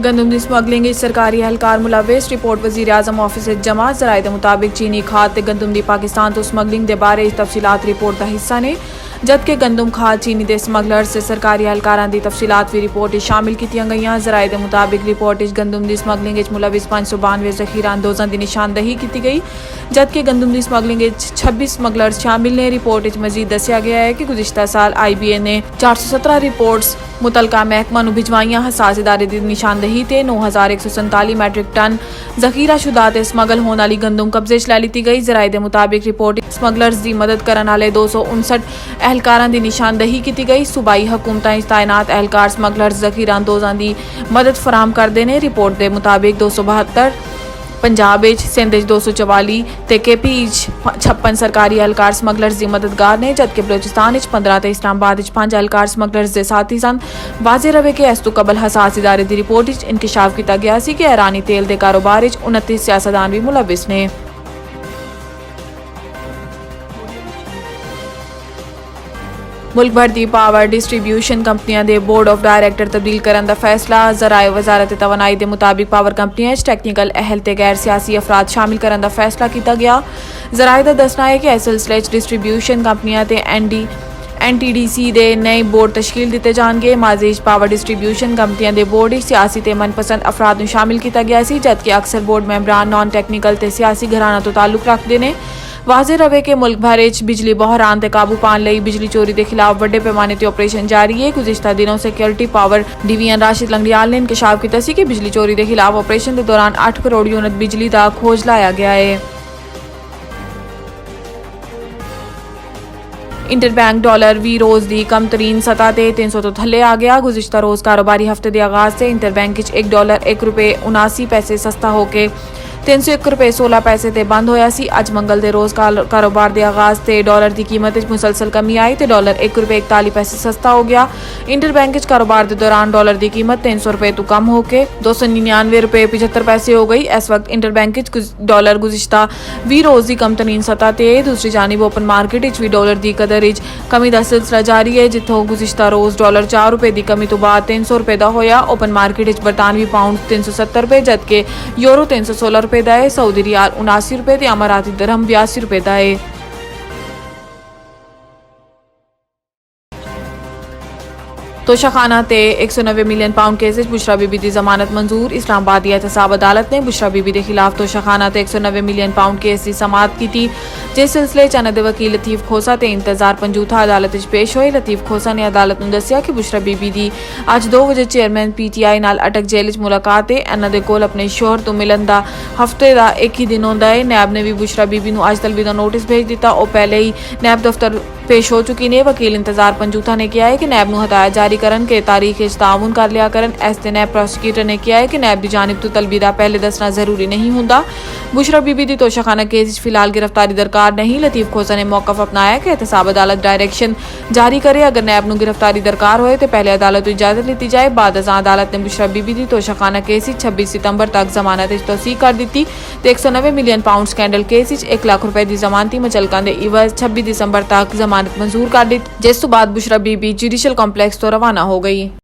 गंदम की समगलिंग सरकारी एहलकार मुलविस रिपोर्ट वज़ीर आज़म ऑफिस जमा जराए के मुताबिक चीनी खाद ते गंदम की पाकिस्तान तो समगलिंग के बारे तफसीलात रिपोर्ट का हिस्सा ने जबकि गंदम खाद चीनी के समगलर से सरकारी एहलकारां की तफसीलात भी रिपोर्ट शामिल की गई। जराए के मुताबिक रिपोर्ट गंदम की समगलिंग मुलविस 592 जखीरा अंदोज़ों की निशानदही की गई जबकि गंदम की समगलिंग 26 स्मगलर्स शामिल ने। रिपोर्ट मजीद दसिया गया है कि गुज़िश्ता साल IBA ने 417 रिपोर्ट्स मुतलका महकमा नूं भिजवाइयां। हसास इदारे की निशानदही ते 9147 मैट्रिक टन जखीरा शुदा ते स्मगल होने वाली गंदम कब्जे च लै लीती गई। जराए के मुताबिक रिपोर्ट स्मगलर्स की मदद करने वाले 259 एहलकारां की निशानदही की गई। सूबाई हुकूमतां तैनात एहलकार स्मगलर्स जखीरा अंदोज़ां की मदद फराहम करते हैं। रिपोर्ट के मुताबिक 272 पंजाब सिंध 244 ते KP 56 सरकारी एहलकार स्मगलर्स की मददगार ने जबकि बलोचिस्तान 15 ते इस्लामाबाद 5 एहलकार स्मगलर्स के साथी सन। वाजे रवे कि इस तो कबल हसास इदारे की रिपोर्ट इंकशाफ किया गया सी कि ईरानी तेल के कारोबार 29 सियासतदान भी मुलविस ने। मुल्क भर की पावर डिस्ट्रीब्यूशन कंपनियों के बोर्ड ऑफ डायरैक्टर तब्दील करने का फैसला। जराए वजारत तवानाई के मुताबिक पावर कंपनियों टैक्नीकल अहल ते गैर सियासी अफराद शामिल करने का फैसला किया गया। जराए का दसना है कि इस सिलसिले डिस्ट्रीब्यूशन कंपनियों ते NTDC के नए बोर्ड तश्कील दिते जाएंगे। माजी पावर डिस्ट्रीब्यूशन कंपनियों के बोर्ड सियासी ते मनपसंद अफराद को शामिल किया गया सी जबकि अक्सर बोर्ड मैंबरान नॉन टैक्नीकल ते सियासी घराना तो ताल्लुक रखते हैं। वाजे रवे कि मुल्क भर बिजली बहरान ते काबू पाने लई बिजली चोरी के खिलाफ बड़े पैमाने ते ऑपरेशन जारी है। गुज़िश्ता दिनों security power division Rashid Langrial ने इंकशाफ किया कि बिजली चोरी के खिलाफ ऑपरेशन के दौरान 8 करोड़ यूनिट बिजली का खोज लाया गया है। इंटरबैंक डॉलर भी रोज़ की कम तरीन सतह ते 300 तो थले आ गया। गुज़िश्ता रोज़ कारोबारी हफ्ते के आगाज से इंटरबैंक $1 ₹1.79 सस्ता होकर 301 रुपये 16 पैसे ते बंद होया सी। अज मंगल के रोज़ कारोबार के आगाज से डॉलर की कीमत मुसलसल कमी आई तो डॉलर $1.41 सस्ता हो गया। इंटरबैंक कारोबार के दौरान डॉलर की कीमत 300 रुपये तो कम होकर $299.75 हो गई। इस वक्त इंटरबैंक डॉलर गुज़िश्ता 20 रोज़ की कम तरीन सतह ते। दूसरी जानिब ओपन मार्केट भी डॉलर की कदर कमी का सिलसिला जारी है जिथों गुज़िश्ता रोज़ डॉलर 4 रुपये की कमी तो बाद 300 रुपये का होया। ओपन मार्केट बरतानवी पाउंड 370 रुपये जबकि यूरो 316 रुपये का है। सऊदी रियाल 79 रुपये ते अमाराती दरहम 82 रुपये का है। तोशाखाना ते 190 million pound case Bushra Bibi की जमानत मंजूर। इस्लामाबाद की एहतसाब अदालत ने बुशरा बीबी के खिलाफ तोशाखाना ते 190 मिलियन पाउंड केस की समाअत की थी जिस सिलसिले च इन्हां दे वकील लतीफ खोसा ते इंतजार पंजूथा अदालत पेश होए। लतीफ खोसा ने अदालत नूं दस्सिया कि बुशरा बीबी की अज 2 बजे चेयरमैन PTI नाल अटक जेल च मुलाकात है। इन्हां दे कोल अपने शोहर तो मिलन का हफ्ते का एक ही दिन होंदा है। नैब ने भी बुशरा बीबी नूं अज तलबी का नोटिस भेज दिता। वह पहले ही नैब दफ्तर पेश हो चुकी ने। वकील इंतजार पंजूथा ने कहा है कि नैब नूं हदायत जारी करन के तारीख ताउन कर लिया करन। इस ते नैब प्रोसिक्यूटर ने कहा है कि नैब की जानिब तो तलबी का पहले दसना जरूरी नहीं होंदा। बुशरा बीबी की तोशाखाना केस फिलहाल गिरफ्तारी दरकार नहीं। लतीफ खोसा ने मौकफ अपनाया कि एहतसाब अदालत डायरेक्शन जारी करे अगर नैब नूं गिरफ्तारी दरकार होए तो पहले अदालत इजाजत ली जाए। बाद अदालत ने बुशरा बीबी की तोशाखाना केस 26 सितंबर तक जमानत तौसीक कर दी तो 190 million pound scandal case 1 lakh रुपए की जमानती मुचलका के इवज 26 दिसंबर तक जमानत मंजूर कर दी जिस तो बाद बुशरा बीबी जुडिशल कॉम्पलैक्स तो रवाना हो गई।